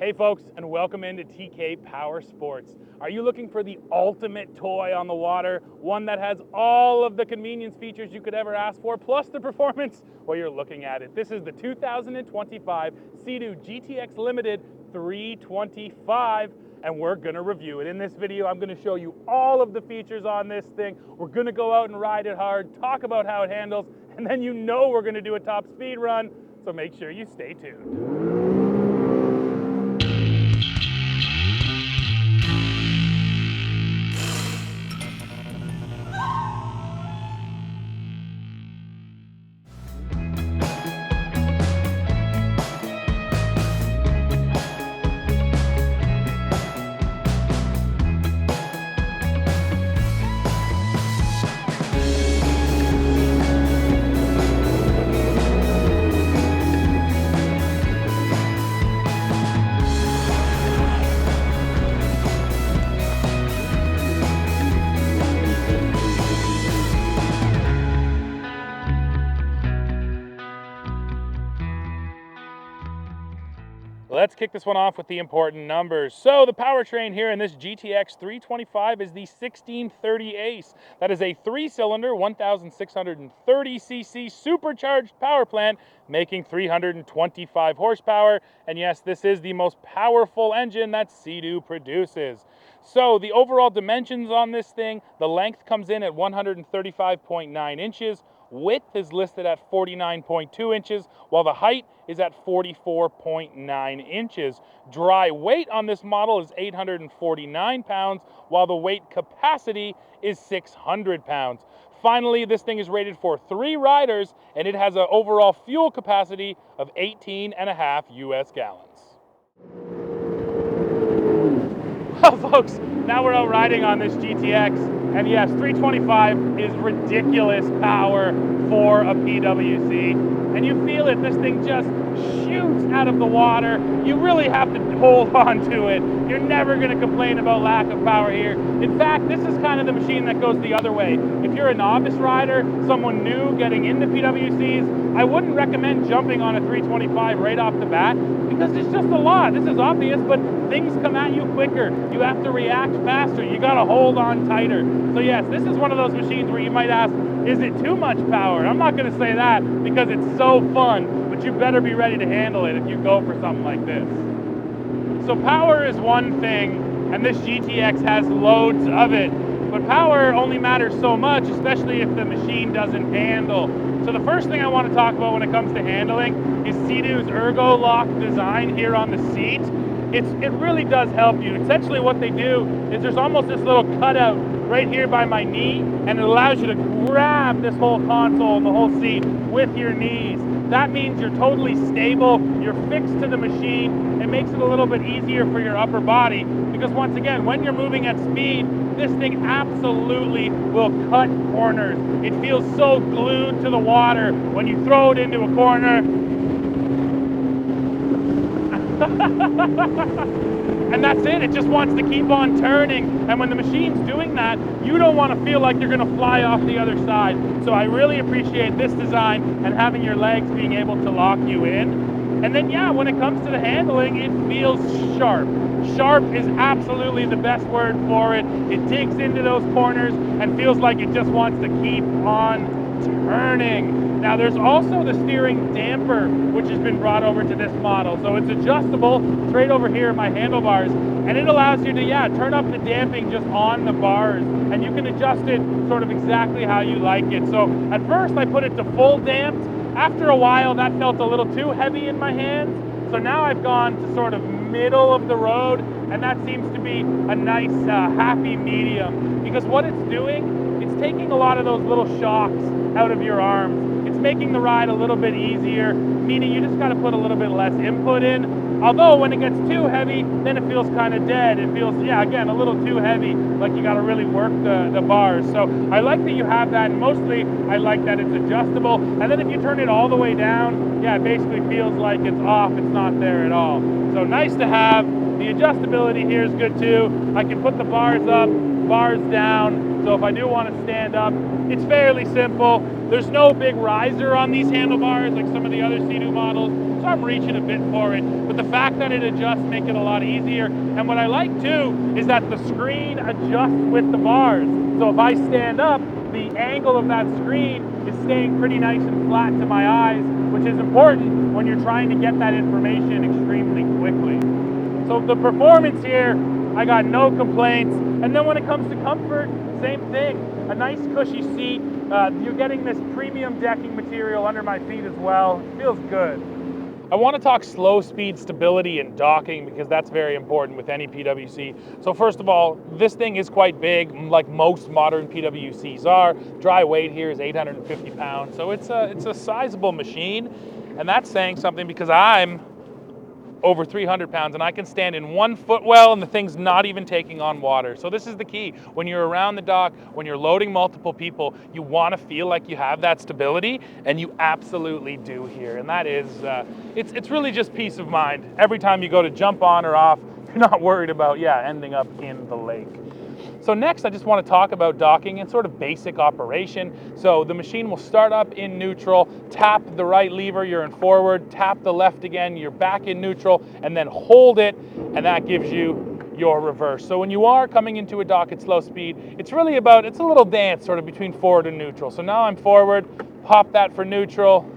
Hey folks, and welcome into TK Power Sports. Are you looking for the ultimate toy on the water? One that has all of the convenience features you could ever ask for, plus the performance? Well, you're looking at it. This is the 2025 Sea-Doo GTX Limited 325, and we're gonna review it. In this video, I'm gonna show you all of the features on this thing. We're gonna go out and ride it hard, talk about how it handles, and then you know we're gonna do a top speed run, so make sure you stay tuned. Let's kick this one off with the important numbers. So the powertrain here in this GTX 325 is the 1630 Ace. That is a 3-cylinder, 1,630cc supercharged power plant, making 325 horsepower. And yes, this is the most powerful engine that Sea-Doo produces. So the overall dimensions on this thing, the length comes in at 135.9 inches. Width is listed at 49.2 inches, while the height is at 44.9 inches. Dry weight on this model is 849 pounds, while the weight capacity is 600 pounds. Finally, this thing is rated for 3 riders, and it has an overall fuel capacity of 18.5 US gallons. Well, folks, now we're out riding on this GTX, and yes, 325 is ridiculous power for a PWC, and you feel it. This thing just shoots out of the water. You really have to hold on to it. You're never going to complain about lack of power here. In fact, this is kind of the machine that goes the other way. If you're a novice rider, someone new getting into PWCs, I wouldn't recommend jumping on a 325 right off the bat, because it's just a lot. This is obvious, but things come at you quicker. You have to react faster. You got to hold on tighter. So yes, this is one of those machines where you might ask, is it too much power? I'm not going to say that because it's so fun, but you better be ready to handle it if you go for something like this. So power is one thing, and this GTX has loads of it. But power only matters so much, especially if the machine doesn't handle. So the first thing I want to talk about when it comes to handling is Sea-Doo's Ergo Lock design here on the seat. It really does help you. Essentially what they do is there's almost this little cutout right here by my knee, and it allows you to grab this whole console and the whole seat with your knees. That means you're totally stable, you're fixed to the machine. It makes it a little bit easier for your upper body, because once again, when you're moving at speed, this thing absolutely will cut corners. It feels so glued to the water when you throw it into a corner. And that's it. It just wants to keep on turning. And when the machine's doing that, you don't want to feel like you're going to fly off the other side. So I really appreciate this design and having your legs being able to lock you in. And then, yeah, when it comes to the handling, it feels sharp. Sharp is absolutely the best word for it. It digs into those corners and feels like it just wants to keep on turning. Now there's also the steering damper, which has been brought over to this model. So it's adjustable. It's right over here in my handlebars, and it allows you to, turn up the damping just on the bars, and you can adjust it sort of exactly how you like it. So at first I put it to full damped. After a while that felt a little too heavy in my hands. So now I've gone to sort of middle of the road, and that seems to be a nice happy medium, because what it's doing, it's taking a lot of those little shocks out of your arms. It's making the ride a little bit easier, meaning you just got to put a little bit less input in. Although when it gets too heavy, then it feels kind of dead. It feels, again, a little too heavy, like you got to really work the bars. So I like that you have that, and mostly I like that it's adjustable. And then if you turn it all the way down, it basically feels like it's off. It's not there at all. So nice to have. The adjustability here is good too. I can put the bars up, bars down, So if I do want to stand up, it's fairly simple. There's no big riser on these handlebars like some of the other Sea-Doo models, so I'm reaching a bit for it. But the fact that it adjusts makes it a lot easier. And what I like too is that the screen adjusts with the bars. So if I stand up, the angle of that screen is staying pretty nice and flat to my eyes, which is important when you're trying to get that information extremely quickly. So the performance here, I got no complaints. And then when it comes to comfort, same thing. A nice cushy seat. You're getting this premium decking material under my feet as well. It feels good. I want to talk slow speed stability and docking because that's very important with any PWC. So first of all, this thing is quite big, like most modern PWCs are. Dry weight here is 850 pounds, so it's a sizable machine. And that's saying something because I'm over 300 pounds and I can stand in 1 foot well and the thing's not even taking on water. So this is the key. When you're around the dock, when you're loading multiple people, you want to feel like you have that stability, and you absolutely do here. And that is, it's really just peace of mind. Every time you go to jump on or off, you're not worried about, ending up in the lake. So next, I just want to talk about docking and sort of basic operation. So the machine will start up in neutral, tap the right lever, you're in forward, tap the left again, you're back in neutral, and then hold it, and that gives you your reverse. So when you are coming into a dock at slow speed, it's really about, it's a little dance sort of between forward and neutral. So now I'm forward, pop that for neutral,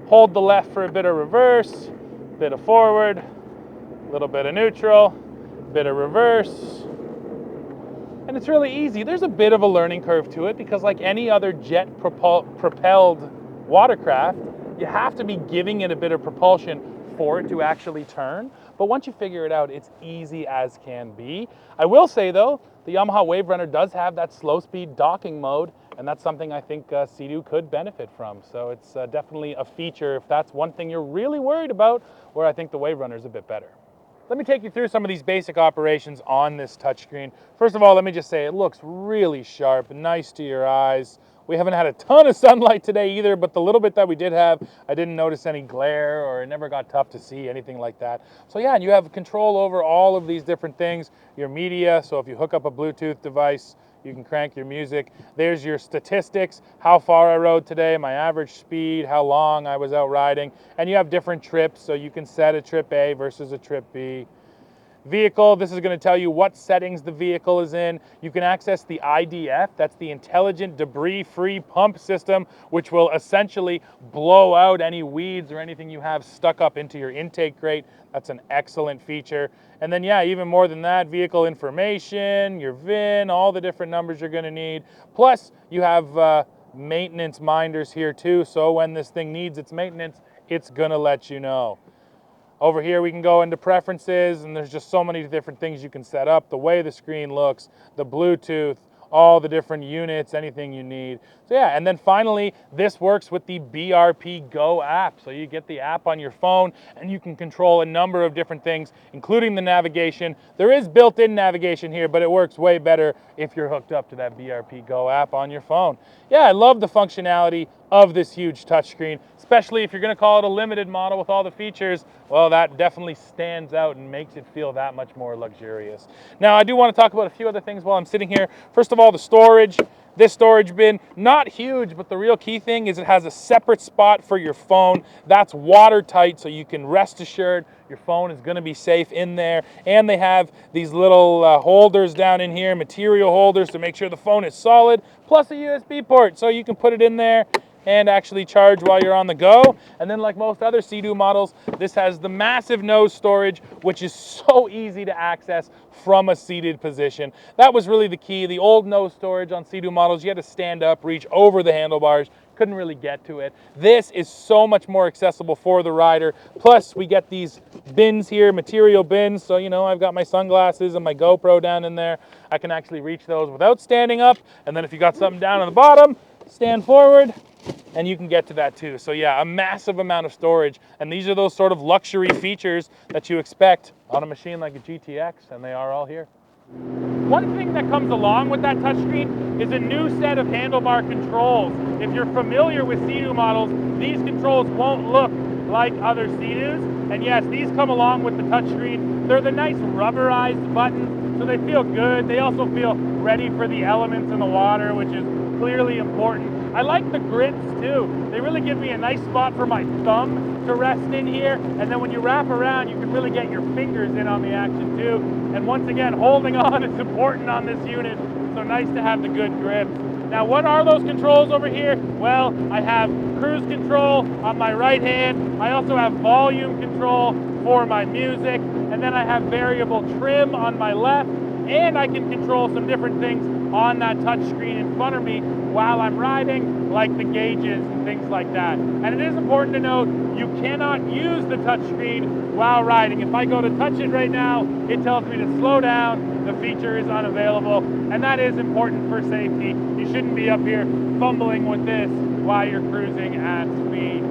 hold the left for a bit of reverse, bit of forward, a little bit of neutral, bit of reverse. And it's really easy. There's a bit of a learning curve to it because like any other jet propelled watercraft, you have to be giving it a bit of propulsion for it to actually turn. But once you figure it out, it's easy as can be. I will say though, the Yamaha Wave Runner does have that slow speed docking mode, and that's something I think Sea-Doo could benefit from. So it's definitely a feature if that's one thing you're really worried about, where I think the Wave Runner is a bit better. Let me take you through some of these basic operations on this touchscreen. First of all, let me just say it looks really sharp, nice to your eyes. We haven't had a ton of sunlight today either, but the little bit that we did have, I didn't notice any glare, or it never got tough to see, anything like that. So yeah, and you have control over all of these different things. Your media, so if you hook up a Bluetooth device, you can crank your music. There's your statistics, how far I rode today, my average speed, how long I was out riding, and you have different trips, so you can set a trip A versus a trip B. Vehicle, this is going to tell you what settings the vehicle is in. You can access the IDF, that's the Intelligent Debris Free Pump System, which will essentially blow out any weeds or anything you have stuck up into your intake grate. That's an excellent feature. And then yeah, even more than that, vehicle information, your VIN, all the different numbers you're going to need. Plus, you have maintenance minders here too, so when this thing needs its maintenance, it's going to let you know. Over here we can go into preferences, and there's just so many different things you can set up, the way the screen looks, the Bluetooth, all the different units, anything you need. So yeah, and then finally, this works with the BRP Go app. So you get the app on your phone and you can control a number of different things, including the navigation. There is built-in navigation here, but it works way better if you're hooked up to that BRP Go app on your phone. Yeah, I love the functionality of this huge touchscreen, especially if you're gonna call it a limited model with all the features. Well, that definitely stands out and makes it feel that much more luxurious. Now, I do want to talk about a few other things while I'm sitting here. First of all, the storage. This storage bin, not huge, but the real key thing is it has a separate spot for your phone. That's watertight, so you can rest assured your phone is gonna be safe in there. And they have these little holders down in here, material holders to make sure the phone is solid, plus a USB port, so you can put it in there and actually charge while you're on the go. And then like most other Sea-Doo models, this has the massive nose storage, which is so easy to access from a seated position. That was really the key. The old nose storage on Sea-Doo models, you had to stand up, reach over the handlebars, couldn't really get to it. This is so much more accessible for the rider. Plus we get these bins here, material bins. So, you know, I've got my sunglasses and my GoPro down in there. I can actually reach those without standing up. And then if you got something down on the bottom, stand forward, and you can get to that too. So yeah, a massive amount of storage, and these are those sort of luxury features that you expect on a machine like a GTX, and they are all here. One thing that comes along with that touchscreen is a new set of handlebar controls. If you're familiar with Sea-Doo models, these controls won't look like other Sea-Doos, and yes, these come along with the touchscreen. They're the nice rubberized buttons. so they feel good. They also feel ready for the elements in the water, which is clearly important. I like the grips too. They really give me a nice spot for my thumb to rest in here, and then when you wrap around, you can really get your fingers in on the action too. And once again, holding on is important on this unit, so nice to have the good grips. Now, what are those controls over here? Well, I have cruise control on my right hand. I also have volume control for my music, and then I have variable trim on my left, and I can control some different things on that touch screen in front of me while I'm riding, like the gauges and things like that. And it is important to note, you cannot use the touch screen while riding. If I go to touch it right now, it tells me to slow down, the feature is unavailable, and that is important for safety. You shouldn't be up here fumbling with this while you're cruising at speed.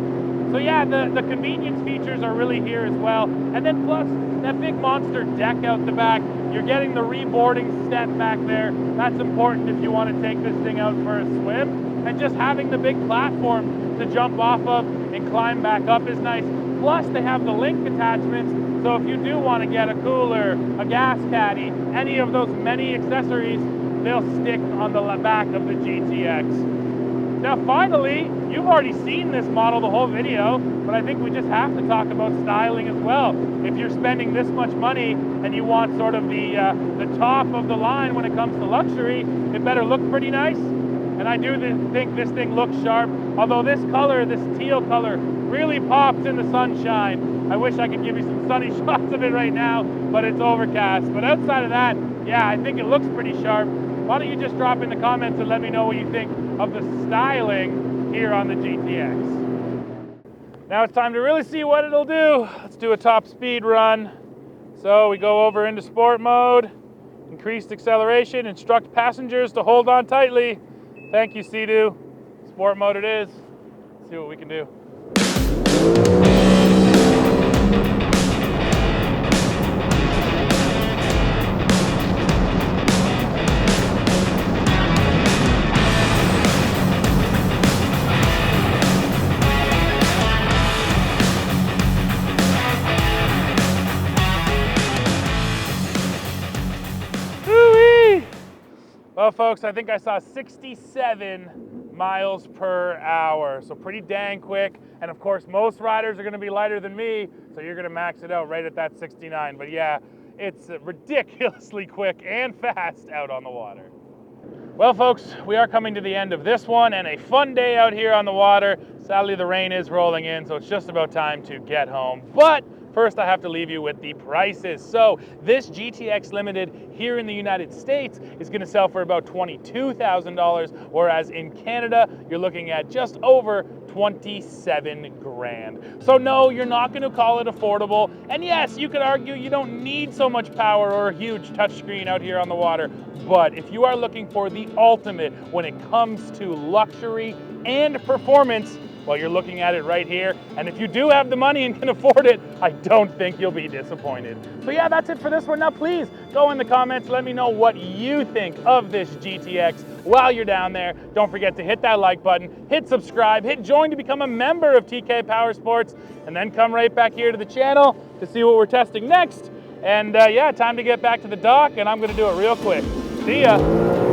So yeah, the convenience features are really here as well. And then plus, that big monster deck out the back, you're getting the reboarding step back there. That's important if you want to take this thing out for a swim. And just having the big platform to jump off of and climb back up is nice. Plus, they have the link attachments, so if you do want to get a cooler, a gas caddy, any of those many accessories, they'll stick on the back of the GTX. Now finally, you've already seen this model the whole video, but I think we just have to talk about styling as well. If you're spending this much money and you want sort of the top of the line when it comes to luxury, it better look pretty nice. And I do think this thing looks sharp, although this color, this teal color, really pops in the sunshine. I wish I could give you some sunny shots of it right now, but it's overcast. But outside of that, yeah, I think it looks pretty sharp. Why don't you just drop in the comments and let me know what you think of the styling here on the GTX. Now it's time to really see what it'll do. Let's do a top speed run. So we go over into sport mode, increased acceleration, instruct passengers to hold on tightly. Thank you, Sea-Doo. Sport mode it is. Let's see what we can do. Well, folks, I think I saw 67 miles per hour, so pretty dang quick. And of course, most riders are going to be lighter than me, so you're going to max it out right at that 69. But yeah, it's ridiculously quick and fast out on the water. Well, folks, we are coming to the end of this one, and a fun day out here on the water. Sadly, the rain is rolling in, so it's just about time to get home. But first, I have to leave you with the prices. So this GTX Limited here in the United States is going to sell for about $22,000, whereas in Canada, you're looking at just over 27 grand. So no, you're not going to call it affordable. And yes, you could argue you don't need so much power or a huge touchscreen out here on the water. But if you are looking for the ultimate when it comes to luxury and performance, well, you're looking at it right here. And if you do have the money and can afford it, I don't think you'll be disappointed. So yeah, that's it for this one. Now, please go in the comments. Let me know what you think of this GTX while you're down there. Don't forget to hit that like button, hit subscribe, hit join to become a member of TK Power Sports, and then come right back here to the channel to see what we're testing next. And yeah, time to get back to the dock, and I'm going to do it real quick. See ya.